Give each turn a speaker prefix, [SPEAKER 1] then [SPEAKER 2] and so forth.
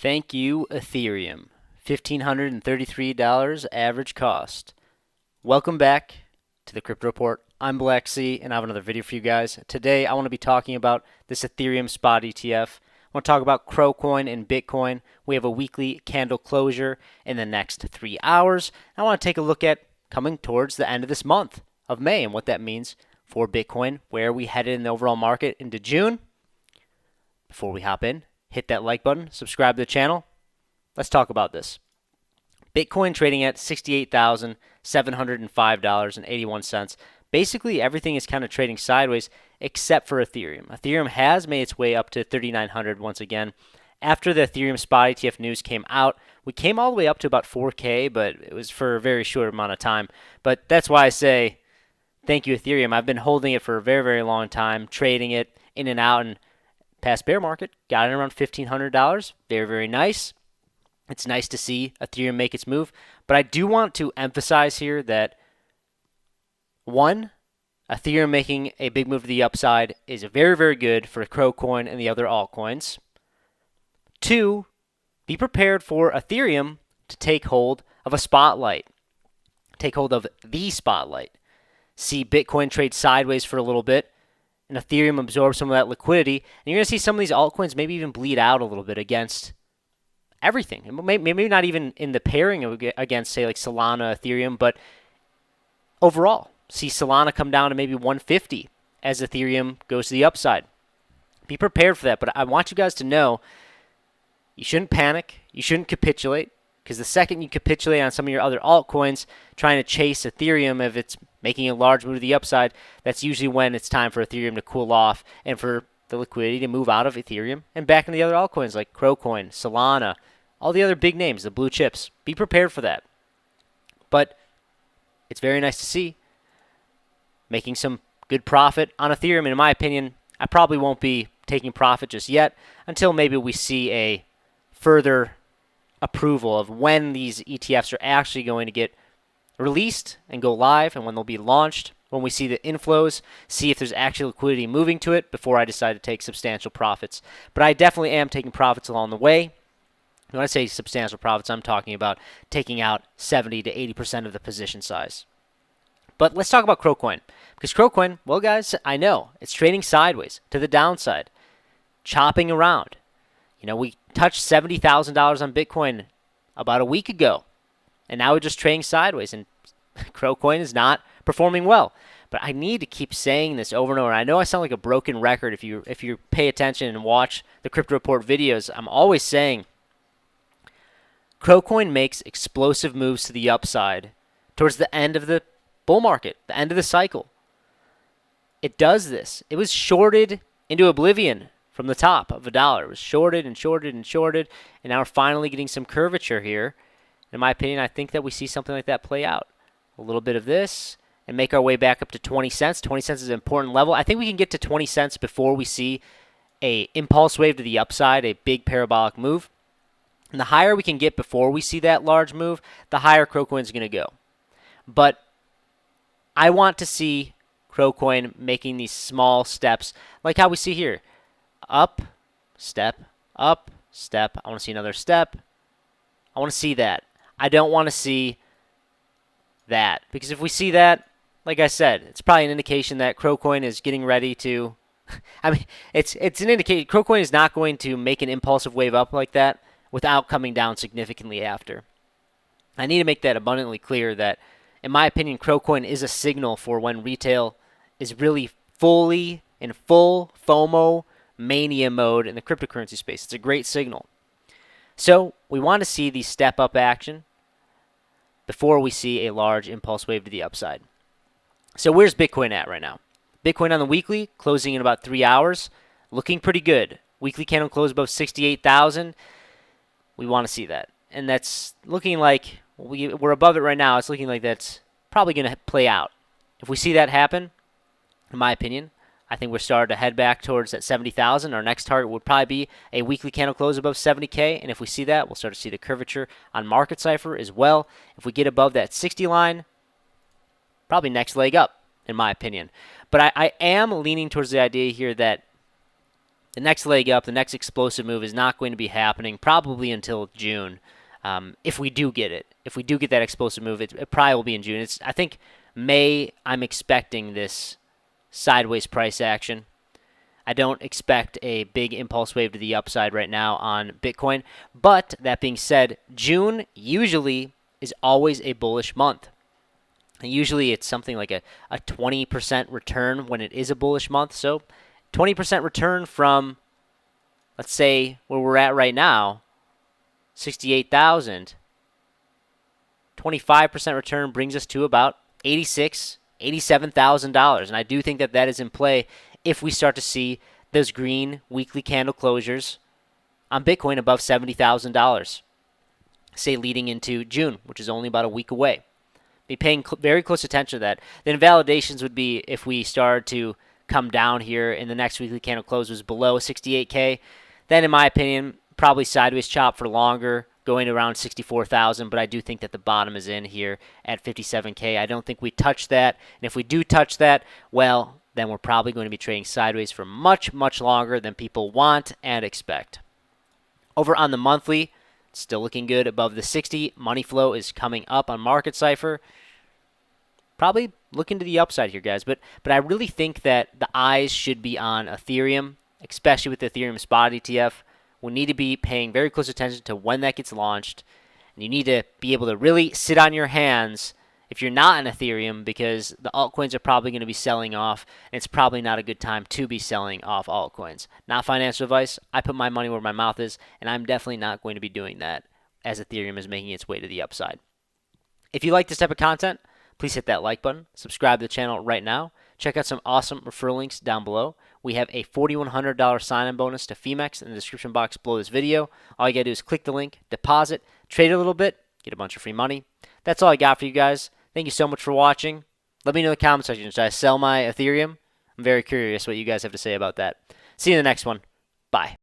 [SPEAKER 1] Thank you, Ethereum. $1,533 average cost. Welcome back to the Crypto Report. I'm Blacksea, and I have another video for you guys. Today, I want to be talking about this Ethereum spot ETF. I want to talk about CROcoin and Bitcoin. We have a weekly candle closure in the next 3 hours. I want to take a look at coming towards the end of this month of May and what that means for Bitcoin, where we headed in the overall market into June. Before we hop in, hit that like button, subscribe to the channel. Let's talk about this. Bitcoin trading at $68,705.81. Basically, everything is kind of trading sideways except for Ethereum. Ethereum has made its way up to 3,900 once again. After the Ethereum spot ETF news came out, we came all the way up to about 4K, but it was for a very short amount of time. But that's why I say thank you, Ethereum. I've been holding it for a very, very long time, trading it in and out, and past bear market, got it around $1,500. Very, very nice. It's nice to see Ethereum make its move. But I do want to emphasize here that, one, Ethereum making a big move to the upside is very, very good for CROcoin and the other altcoins. Two, be prepared for Ethereum to take hold of a spotlight. Take hold of the spotlight. See Bitcoin trade sideways for a little bit, and Ethereum absorb some of that liquidity, and you're going to see some of these altcoins maybe even bleed out a little bit against everything. Maybe not even in the pairing against, say, like Solana, Ethereum, but overall, see Solana come down to maybe 150 as Ethereum goes to the upside. Be prepared for that, but I want you guys to know you shouldn't panic, you shouldn't capitulate, because the second you capitulate on some of your other altcoins, trying to chase Ethereum, if it's making a large move to the upside, that's usually when it's time for Ethereum to cool off and for the liquidity to move out of Ethereum and back into the other altcoins like CROcoin, Solana, all the other big names, the blue chips. Be prepared for that. But it's very nice to see making some good profit on Ethereum. And in my opinion, I probably won't be taking profit just yet until maybe we see a further approval of when these ETFs are actually going to get released and go live and when they'll be launched, when we see the inflows, see if there's actual liquidity moving to it before I decide to take substantial profits. But I definitely am taking profits along the way. When I say substantial profits, I'm talking about taking out 70 to 80% of the position size. But let's talk about CROcoin. Because CROcoin, well guys, I know, it's trading sideways to the downside, chopping around. You know, we touched $70,000 on Bitcoin about a week ago. And now we're just trading sideways, and CROcoin is not performing well. But I need to keep saying this over and over. I know I sound like a broken record if you pay attention and watch the Crypto Report videos. I'm always saying CROcoin makes explosive moves to the upside towards the end of the bull market, the end of the cycle. It does this. It was shorted into oblivion from the top of $1. It was shorted and shorted and shorted, and now we're finally getting some curvature here. In my opinion, I think that we see something like that play out. A little bit of this and make our way back up to 20 cents. 20 cents is an important level. I think we can get to 20 cents before we see a impulse wave to the upside, a big parabolic move. And the higher we can get before we see that large move, the higher CROcoin is going to go. But I want to see CROcoin making these small steps like how we see here. Up, step, up, step. I want to see another step. I want to see that. I don't want to see that, because if we see that, like I said, it's probably an indication that CROcoin is getting ready to I mean, it's an indication CROcoin is not going to make an impulsive wave up like that without coming down significantly after. I need to make that abundantly clear that, in my opinion, CROcoin is a signal for when retail is really fully in full FOMO mania mode in the cryptocurrency space. It's a great signal. So we want to see the step-up action before we see a large impulse wave to the upside. So where's Bitcoin at right now? Bitcoin on the weekly, closing in about 3 hours, looking pretty good. Weekly candle close above 68,000. We want to see that. And that's looking like we're above it right now. It's looking like that's probably going to play out. If we see that happen, in my opinion, I think we're starting to head back towards that 70,000. Our next target would probably be a weekly candle close above 70K. And if we see that, we'll start to see the curvature on market cipher as well. If we get above that 60 line, probably next leg up, in my opinion. But I am leaning towards the idea here that the next leg up, the next explosive move is not going to be happening probably until June. If we do get it, if we do get that explosive move, it probably will be in June. I think May, I'm expecting this sideways price action. I don't expect a big impulse wave to the upside right now on Bitcoin. But that being said, June usually is always a bullish month. And usually it's something like a 20% return when it is a bullish month. So 20% return from, let's say, where we're at right now, 68,000. 25% return brings us to about $87,000. And I do think that is in play if we start to see those green weekly candle closures on Bitcoin above $70,000, say leading into June, which is only about a week away. Be paying very close attention to that. The invalidations would be if we started to come down here and the next weekly candle close was below 68K. Then, in my opinion, probably sideways chop for longer, going around 64,000. But I do think that the bottom is in here at 57K. I don't think we touch that. And if we do touch that, well, then we're probably going to be trading sideways for much, much longer than people want and expect. Over on the monthly, still looking good above the 60. Money flow is coming up on Market Cipher. Probably looking to the upside here, guys. But I really think that the eyes should be on Ethereum, especially with the Ethereum spot ETF. We need to be paying very close attention to when that gets launched. And you need to be able to really sit on your hands if you're not in Ethereum, because the altcoins are probably going to be selling off, and it's probably not a good time to be selling off altcoins. Not financial advice. I put my money where my mouth is, and I'm definitely not going to be doing that as Ethereum is making its way to the upside. If you like this type of content, please hit that like button. Subscribe to the channel right now. Check out some awesome referral links down below. We have a $4,100 sign-in bonus to Femex in the description box below this video. All you got to do is click the link, deposit, trade a little bit, get a bunch of free money. That's all I got for you guys. Thank you so much for watching. Let me know in the comment section. Should I sell my Ethereum? I'm very curious what you guys have to say about that. See you in the next one. Bye.